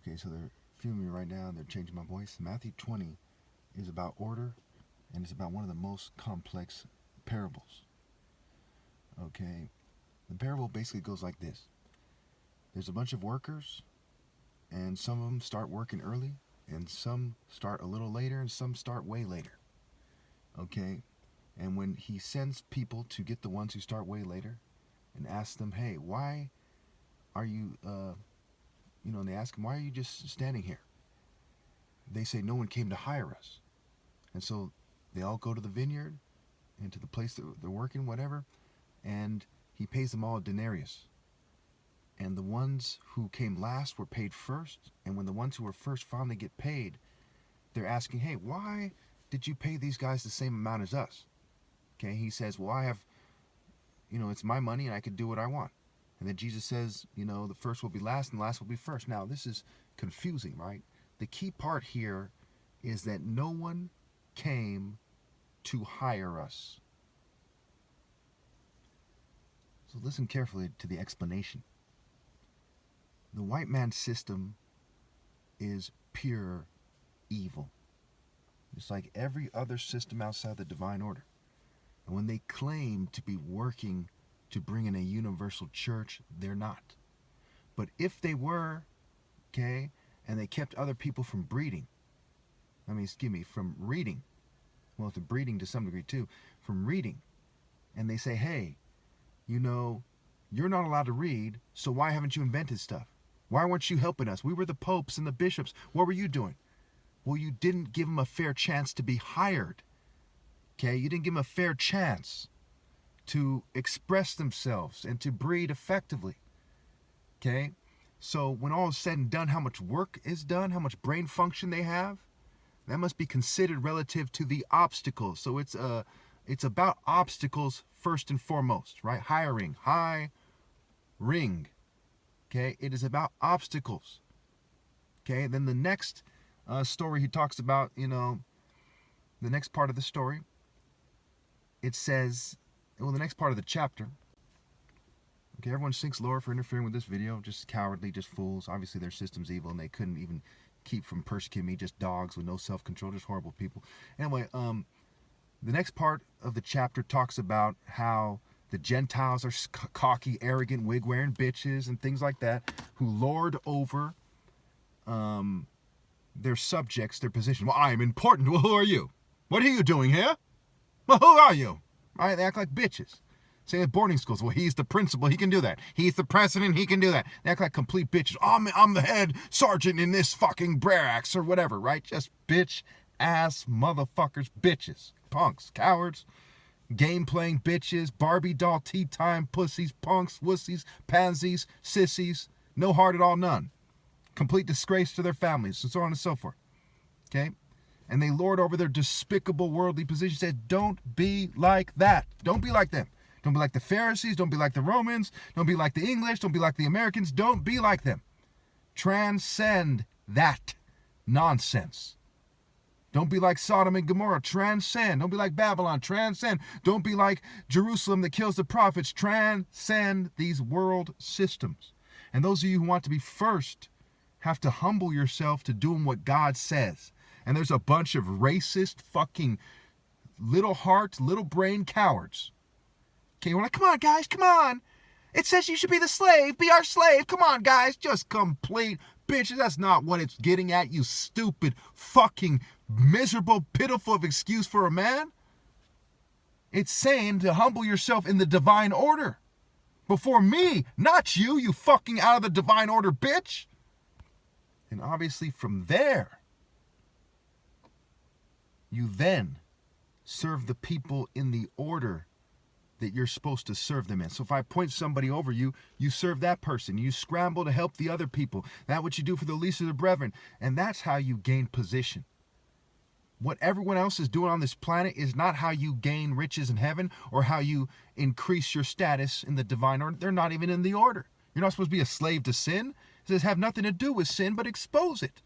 Okay, so they're filming me right now and they're changing my voice. Matthew 20 is about order, and it's about one of the most complex parables. Okay, the parable basically goes like this. There's a bunch of workers, and some of them start working early, and some start a little later, and some start way later. Okay, and when he sends people to get the ones who start way later and ask them, hey, why are you, and they ask him, why are you just standing here? They say, no one came to hire us. And so they all go to the vineyard and to the place that they're working, whatever, and he pays them all a denarius. And the ones who came last were paid first, and when the ones who were first finally get paid, they're asking, hey, why did you pay these guys the same amount as us? Okay, he says, well, I have, it's my money and I can do what I want. And then Jesus says, the first will be last and the last will be first. Now, this is confusing, right? The key part here is that no one came to hire us. So listen carefully to the explanation. The white man's system is pure evil. It's like every other system outside the divine order. And when they claim to be working to bring in a universal church, they're not. But if they were, okay, and they kept other people from from reading, well, to breeding to some degree too, from reading, and they say, hey, you're not allowed to read, so why haven't you invented stuff? Why weren't you helping us? We were the popes and the bishops. What were you doing? Well, you didn't give them a fair chance to be hired. Okay, you didn't give them a fair chance to express themselves and to breed effectively. Okay, so when all is said and done, how much work is done, how much brain function they have, that must be considered relative to the obstacles. So it's about obstacles first and foremost, right? Hiring. Okay, it is about obstacles. Okay, then the next story he talks about, the next part of the story, it says, the next part of the chapter, okay, everyone sinks lower for interfering with this video, just cowardly, just fools. Obviously their system's evil and they couldn't even keep from persecuting me, just dogs with no self-control, just horrible people. Anyway, the next part of the chapter talks about how the Gentiles are cocky, arrogant, wig-wearing bitches and things like that, who lord over their subjects, their position. Well, I am important. Well, who are you? What are you doing here? Well, who are you? Right? They act like bitches. Say at boarding schools, well, he's the principal, he can do that. He's the president, he can do that. They act like complete bitches. I'm the head sergeant in this fucking barracks or whatever, right? Just bitch-ass motherfuckers, bitches, punks, cowards, game-playing bitches, Barbie doll tea time pussies, punks, wussies, pansies, sissies, no heart at all, none. Complete disgrace to their families, and so on and so forth. Okay? And they lord over their despicable worldly position. Said, don't be like that. Don't be like them. Don't be like the Pharisees. Don't be like the Romans. Don't be like the English. Don't be like the Americans. Don't be like them. Transcend that nonsense. Don't be like Sodom and Gomorrah. Transcend. Don't be like Babylon. Transcend. Don't be like Jerusalem that kills the prophets. Transcend these world systems. And those of you who want to be first have to humble yourself to doing what God says. And there's a bunch of racist fucking little heart, little brain cowards. Okay, we're like, come on, guys, come on. It says you should be the slave, be our slave. Come on, guys, just complete bitches. That's not what it's getting at, you stupid, fucking, miserable, pitiful excuse for a man. It's saying to humble yourself in the divine order. Before me, not you, you fucking out of the divine order, bitch. And obviously from there, you then serve the people in the order that you're supposed to serve them in. So if I point somebody over you, you serve that person. You scramble to help the other people. That's what you do for the least of the brethren. And that's how you gain position. What everyone else is doing on this planet is not how you gain riches in heaven or how you increase your status in the divine order. They're not even in the order. You're not supposed to be a slave to sin. It says have nothing to do with sin, but expose it.